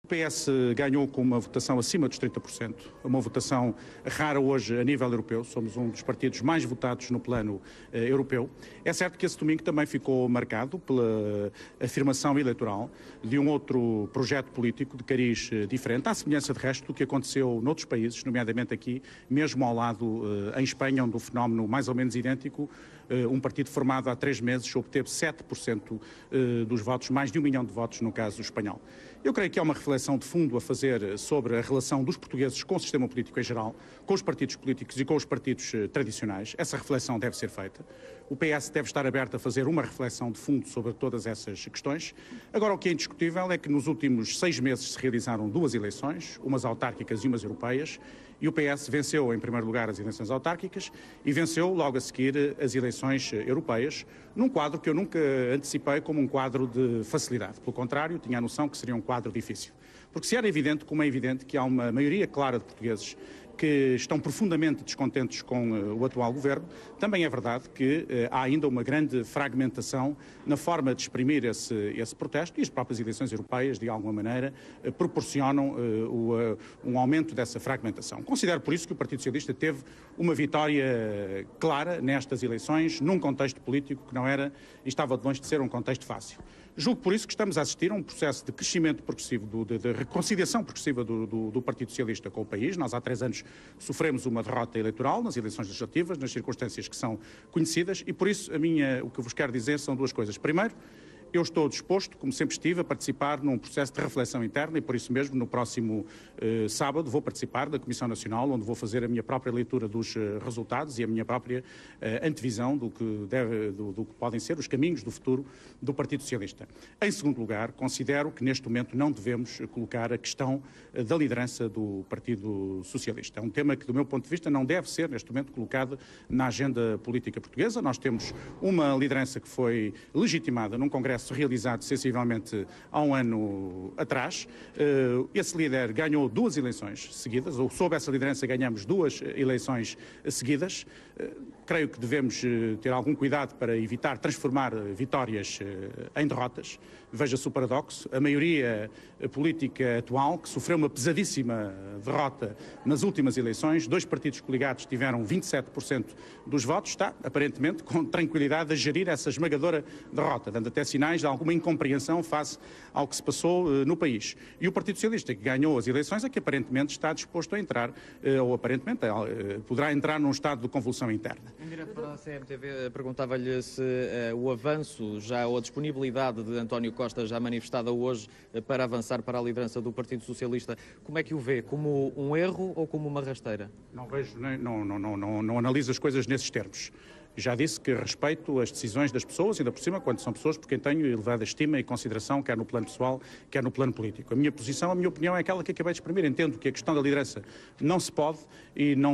O PS ganhou com uma votação acima dos 30%, uma votação rara hoje a nível europeu, somos um dos partidos mais votados no plano europeu. É certo que esse domingo também ficou marcado pela afirmação eleitoral de um outro projeto político de cariz diferente, à semelhança de resto do que aconteceu noutros países, nomeadamente aqui, mesmo ao lado em Espanha, onde o fenómeno mais ou menos idêntico, um partido formado há 3 meses obteve 7% dos votos, mais de 1 milhão de votos no caso espanhol. Eu creio que há uma reflexão de fundo a fazer sobre a relação dos portugueses com o sistema político em geral, com os partidos políticos e com os partidos tradicionais. Essa reflexão deve ser feita. O PS deve estar aberto a fazer uma reflexão de fundo sobre todas essas questões. Agora, o que é indiscutível é que nos últimos 6 meses se realizaram 2 eleições, umas autárquicas e umas europeias, e o PS venceu em primeiro lugar as eleições autárquicas e venceu logo a seguir as eleições europeias, num quadro que eu nunca antecipei como um quadro de facilidade. Pelo contrário, tinha a noção que seria um quadro difícil. Porque se era evidente, como é evidente, que há uma maioria clara de portugueses que estão profundamente descontentes com o atual governo, também é verdade que há ainda uma grande fragmentação na forma de exprimir esse protesto, e as próprias eleições europeias, de alguma maneira, proporcionam um aumento dessa fragmentação. Considero por isso que o Partido Socialista teve uma vitória clara nestas eleições, num contexto político que não era e estava de longe de ser um contexto fácil. Julgo por isso que estamos a assistir a um processo de crescimento progressivo, de reconciliação progressiva do Partido Socialista com o país. Nós há 3 anos sofremos uma derrota eleitoral nas eleições legislativas, nas circunstâncias que são conhecidas, e por isso o que vos quero dizer são 2 coisas. Primeiro, eu estou disposto, como sempre estive, a participar num processo de reflexão interna e, por isso mesmo, no próximo sábado vou participar da Comissão Nacional, onde vou fazer a minha própria leitura dos resultados e a minha própria antevisão do que podem ser os caminhos do futuro do Partido Socialista. Em segundo lugar, considero que neste momento não devemos colocar a questão da liderança do Partido Socialista. É um tema que, do meu ponto de vista, não deve ser, neste momento, colocado na agenda política portuguesa. Nós temos uma liderança que foi legitimada num Congresso realizado sensivelmente há um ano atrás. Esse líder ganhou 2 eleições seguidas, ou sob essa liderança ganhamos 2 eleições seguidas. Creio que devemos ter algum cuidado para evitar transformar vitórias em derrotas. Veja-se o paradoxo, a maioria política atual, que sofreu uma pesadíssima derrota nas últimas eleições, 2 partidos coligados tiveram 27% dos votos, está, aparentemente, com tranquilidade a gerir essa esmagadora derrota, dando até sinais de alguma incompreensão face ao que se passou no país. E o Partido Socialista, que ganhou as eleições, é que aparentemente está disposto a entrar, ou aparentemente poderá entrar num estado de convulsão interna. Em direto para a CMTV, perguntava-lhe se o avanço ou a disponibilidade de António Costa já manifestada hoje para avançar para a liderança do Partido Socialista, como é que o vê? Como um erro ou como uma rasteira? Não vejo, não analiso as coisas nesses termos. Já disse que respeito as decisões das pessoas, ainda por cima, quando são pessoas por quem tenho elevada estima e consideração, quer no plano pessoal, quer no plano político. A minha posição, a minha opinião é aquela que acabei de exprimir. Entendo que a questão da liderança não se pode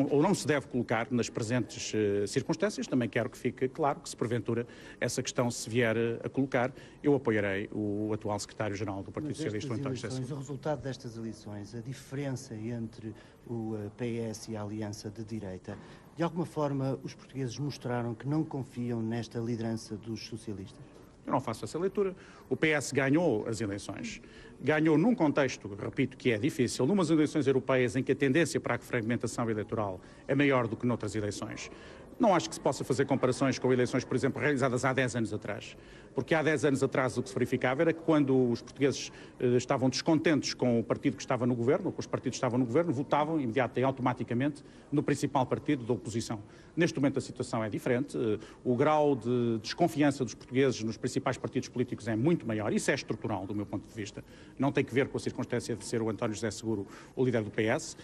ou não se deve colocar nas presentes circunstâncias. Também quero que fique claro que, se porventura essa questão se vier a colocar, eu apoiarei o atual secretário-geral do Partido Socialista, António José Seguro. O resultado destas eleições, a diferença entre o PS e a aliança de direita, de alguma forma os portugueses mostraram que não confiam nesta liderança dos socialistas? Eu não faço essa leitura. O PS ganhou as eleições. Ganhou num contexto, repito, que é difícil, numas eleições europeias em que a tendência para a fragmentação eleitoral é maior do que noutras eleições. Não acho que se possa fazer comparações com eleições, por exemplo, realizadas há 10 anos atrás. Porque há 10 anos atrás o que se verificava era que quando os portugueses estavam descontentes com o partido que estava no governo, ou com os partidos que estavam no governo, votavam imediatamente e automaticamente no principal partido da oposição. Neste momento a situação é diferente. O grau de desconfiança dos portugueses nos principais partidos políticos é muito maior. Isso é estrutural, do meu ponto de vista. Não tem que ver com a circunstância de ser o António José Seguro o líder do PS.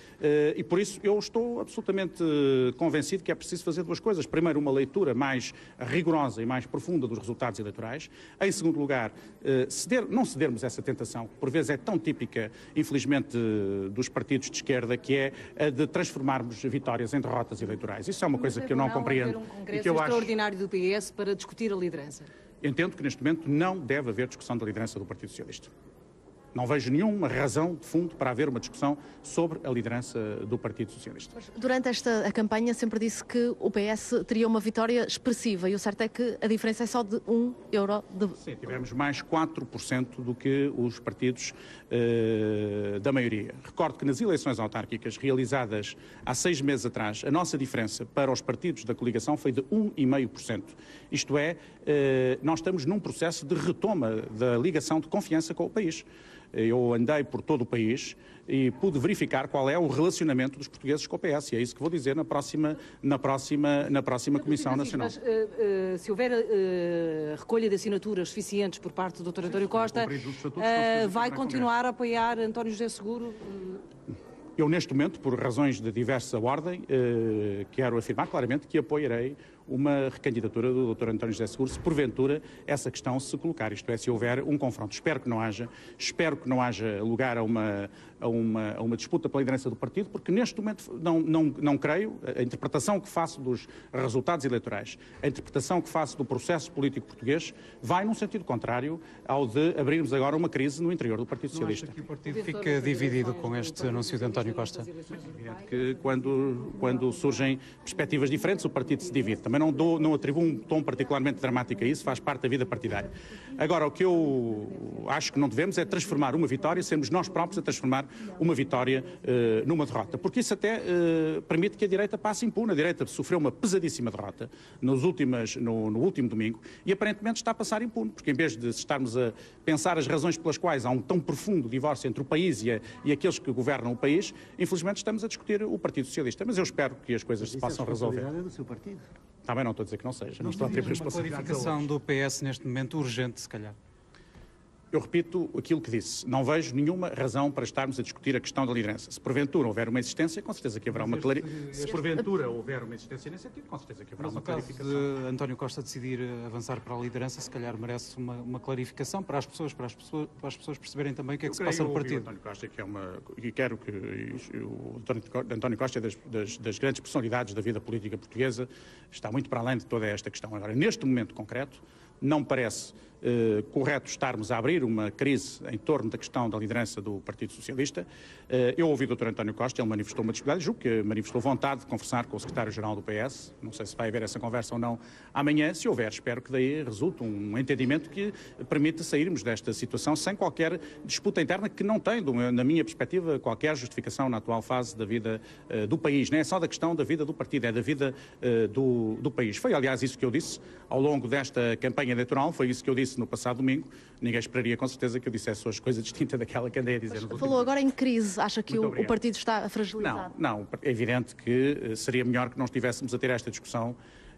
E por isso eu estou absolutamente convencido que é preciso fazer 2 coisas. Primeiro, uma leitura mais rigorosa e mais profunda dos resultados eleitorais. Em segundo lugar, não cedermos essa tentação, que por vezes é tão típica, infelizmente, dos partidos de esquerda, que é a de transformarmos vitórias em derrotas eleitorais. Isso é uma coisa que eu não compreendo. Um congresso extraordinário do PS para discutir a liderança. Entendo que neste momento não deve haver discussão da liderança do Partido Socialista. Não vejo nenhuma razão de fundo para haver uma discussão sobre a liderança do Partido Socialista. Durante a campanha sempre disse que o PS teria uma vitória expressiva e o certo é que a diferença é só de €1 de... Sim, tivemos mais 4% do que os partidos da maioria. Recordo que nas eleições autárquicas realizadas há 6 meses atrás, a nossa diferença para os partidos da coligação foi de 1,5%. Isto é, nós estamos num processo de retoma da ligação de confiança com o país. Eu andei por todo o país e pude verificar qual é o relacionamento dos portugueses com o PS. E é isso que vou dizer na próxima Comissão Nacional. Mas se houver recolha de assinaturas suficientes por parte do Dr. António Costa, vai continuar a apoiar António José Seguro? Eu, neste momento, por razões de diversa ordem, quero afirmar claramente que apoiarei uma recandidatura do Dr. António José Seguro, se porventura essa questão se colocar, isto é, se houver um confronto. Espero que não haja lugar a uma disputa pela liderança do partido, porque neste momento não creio, a interpretação que faço dos resultados eleitorais, a interpretação que faço do processo político português, vai num sentido contrário ao de abrirmos agora uma crise no interior do Partido Socialista. Não acha que o partido fica dividido com este anúncio de António Costa? É evidente que quando surgem perspectivas diferentes, o partido se divide. Também não atribuo um tom particularmente dramático a isso, faz parte da vida partidária. Agora, o que eu acho que não devemos é transformar uma vitória, sermos nós próprios a transformar uma vitória numa derrota, porque isso até permite que a direita passe impune. A direita sofreu uma pesadíssima derrota no último domingo e aparentemente está a passar impune, porque em vez de estarmos a pensar as razões pelas quais há um tão profundo divórcio entre o país e aqueles que governam o país, infelizmente estamos a discutir o Partido Socialista. Mas eu espero que as coisas se possam resolver. É do seu partido. Também não estou a dizer que não seja. Não estou a atribuir responsabilidade. Uma clarificação do PS neste momento urgente, se calhar. Eu repito aquilo que disse. Não vejo nenhuma razão para estarmos a discutir a questão da liderança. Se porventura houver uma existência, com certeza que haverá uma clarificação. Se porventura houver uma existência nesse sentido, com certeza que haverá uma clarificação. Mas o caso de António Costa decidir avançar para a liderança, se calhar merece uma clarificação para as pessoas perceberem também o que é que se passa no partido. António Costa, e quero que o António Costa é das grandes personalidades da vida política portuguesa, está muito para além de toda esta questão. Agora, neste momento concreto, não me parece correto estarmos a abrir uma crise em torno da questão da liderança do Partido Socialista. Eu ouvi o Dr. António Costa, ele manifestou uma disponibilidade, julgo que manifestou vontade de conversar com o secretário-geral do PS, não sei se vai haver essa conversa ou não amanhã. Se houver, espero que daí resulte um entendimento que permita sairmos desta situação sem qualquer disputa interna que não tem, na minha perspectiva, qualquer justificação na atual fase da vida do país. Não é só da questão da vida do partido, é da vida do país. Foi, aliás, isso que eu disse ao longo desta campanha eleitoral, foi isso que eu disse no passado domingo. Ninguém esperaria com certeza que eu dissesse hoje coisa distinta daquela que andei a dizer. Falou agora em crise, acha que o partido está fragilizado? Não, é evidente que seria melhor que não estivéssemos a ter esta discussão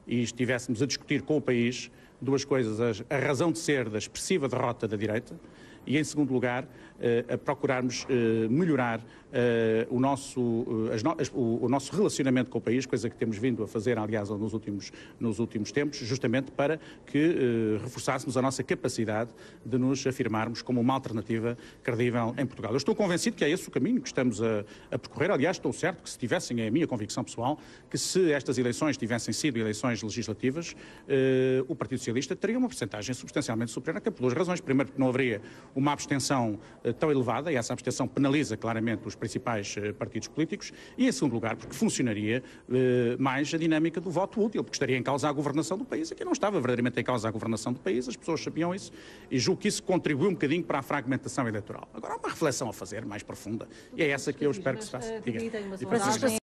e estivéssemos a discutir com o país duas coisas: a razão de ser da expressiva derrota da direita e, em segundo lugar, a procurarmos melhorar o nosso relacionamento com o país, coisa que temos vindo a fazer, aliás, nos últimos tempos, justamente para que reforçássemos a nossa capacidade de nos afirmarmos como uma alternativa credível em Portugal. Eu estou convencido que é esse o caminho que estamos a percorrer. Aliás, estou certo que se tivessem, é a minha convicção pessoal, que se estas eleições tivessem sido eleições legislativas, o Partido Socialista teria uma percentagem substancialmente superior a que, por duas razões. Primeiro, porque não haveria uma abstenção tão elevada, e essa abstenção penaliza claramente os principais partidos políticos, e em segundo lugar, porque funcionaria mais a dinâmica do voto útil, porque estaria em causa a governação do país. Aqui não estava verdadeiramente em causa a governação do país, as pessoas sabiam isso, e julgo que isso contribuiu um bocadinho para a fragmentação eleitoral. Agora há uma reflexão a fazer mais profunda, e é essa que eu espero que se faça.